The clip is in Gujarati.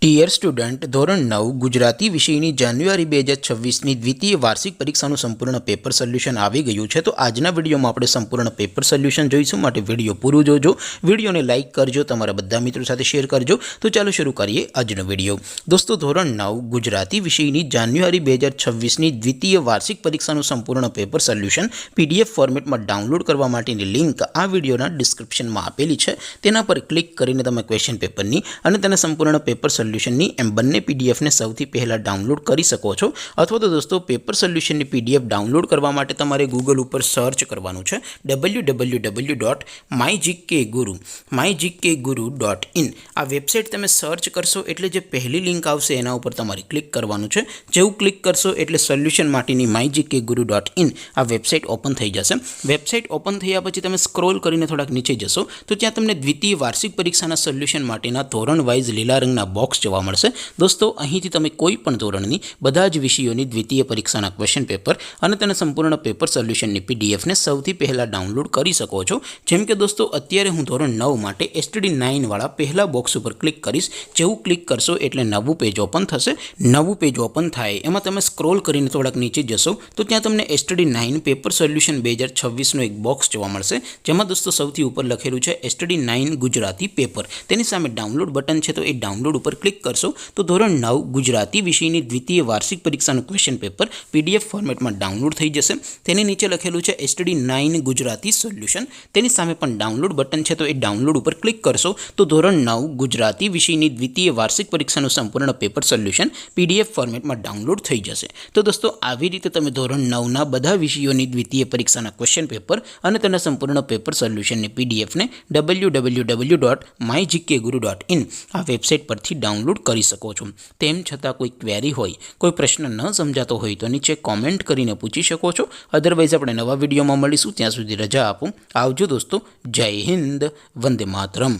ડિયર સ્ટુડન્ટ, ધોરણ 9 ગુજરાતી વિષયની જાન્યુઆરી 2026ની દ્વિતીય વાર્ષિક પરીક્ષાનું સંપૂર્ણ પેપર સોલ્યુશન આવી ગયું છે। તો આજના વિડીયોમાં આપણે સંપૂર્ણ પેપર સોલ્યુશન જોઈશું, માટે વિડીયો પૂરું જોજો। વિડીયોને લાઇક કરજો, તમારા બધા મિત્રો સાથે શેર કરજો। તો ચાલો શરૂ કરીએ આજનો વિડીયો। દોસ્તો, ધોરણ 9 ગુજરાતી વિષયની જાન્યુઆરી 2026ની દ્વિતીય વાર્ષિક પરીક્ષાનું સંપૂર્ણ પેપર સોલ્યુશન PDF ફોર્મેટમાં ડાઉનલોડ કરવા માટેની લિંક આ વિડીયોના ડિસ્ક્રિપ્શનમાં આપેલી છે। તેના પર ક્લિક કરીને તમે ક્વેશ્ચન પેપરની અને તેના સંપૂર્ણ પેપર સોલ્યુશનની એમ બંને પીડીએફને સૌથી પહેલાં ડાઉનલોડ કરી શકો છો। અથવા તો દોસ્તો, પેપર સોલ્યુશનની પીડીએફ ડાઉનલોડ કરવા માટે તમારે ગૂગલ ઉપર સર્ચ કરવાનું છે www.mygkguru.in। આ વેબસાઇટ તમે સર્ચ કરશો એટલે જે પહેલી લિંક આવશે એના ઉપર તમારે ક્લિક કરવાનું છે। જેવું ક્લિક કરશો એટલે સોલ્યુશન માટેની mygkguru.in આ વેબસાઇટ ઓપન થઈ જશે। વેબસાઇટ ઓપન થયા પછી તમે સ્ક્રોલ કરીને થોડાક નીચે જશો તો ત્યાં તમને દ્વિતીય વાર્ષિક પરીક્ષાના સોલ્યુશન માટેના ધોરણ વાઇઝ લીલા રંગના બોક્સ જોવા મળશે। દોસ્તો, અહીંથી તમે કોઈ પણ ધોરણની બધા જ વિષયોની દ્વિતીય પરીક્ષાના ક્વેશ્ચન પેપર અને તેના સંપૂર્ણ પેપર સોલ્યુશનની પીડીએફને સૌથી પહેલાં ડાઉનલોડ કરી શકો છો। જેમ કે દોસ્તો, અત્યારે હું ધોરણ 9 માટે STD9 વાળા પહેલા બોક્સ ઉપર ક્લિક કરીશ। જેવું ક્લિક કરશો એટલે નવું પેજ ઓપન થશે। નવું પેજ ઓપન થાય એમાં તમે સ્ક્રોલ કરીને થોડાક નીચે જશો તો ત્યાં તમને STD9 પેપર સોલ્યુશન 2026નું એક બોક્સ જોવા મળશે, જેમાં દોસ્તો સૌથી ઉપર લખેલું છે STD9 ગુજરાતી પેપર। તેની સામે ડાઉનલોડ બટન છે, તો એ ડાઉનલોડ ઉપર ક્લિક કરશો તો ધોરણ 9 ગુજરાતી વિષયની દ્વિતીય વાર્ષિક પરીક્ષાનું ક્વેશ્ચન પેપર PDF ફોર્મેટમાં ડાઉનલોડ થઈ જશે। તેની નીચે લખેલું છે STD9 ગુજરાતી સોલ્યુશન। તેની સામે પણ ડાઉનલોડ બટન છે, તો એ ડાઉનલોડ ઉપર ક્લિક કરશો તો ધોરણ 9 ગુજરાતી વિષયની દ્વિતીય વાર્ષિક પરીક્ષાનું સંપૂર્ણ પેપર સોલ્યુશન PDF ફોર્મેટમાં ડાઉનલોડ થઈ જશે। તો દોસ્તો, આવી રીતે તમે ધોરણ 9ના બધા વિષયોની દ્વિતીય પરીક્ષાના ક્વેશ્ચન પેપર અને તેના સંપૂર્ણ પેપર સોલ્યુશનની પીડીએફને www.mygkguru.in આ વેબસાઇટ પરથી ડાઉનલોડ કરી શકો છો। તેમ છતાં કોઈ ક્વેરી હોય, કોઈ પ્રશ્ન ન સમજાતો હોય તો નીચે કોમેન્ટ કરીને પૂછી શકો છો। અધરવાઇઝ આપણે નવા વિડીયોમાં મળીશું, ત્યાં સુધી રજા આપો। આવજો દોસ્તો, જય હિન્દ, વંદે માતરમ।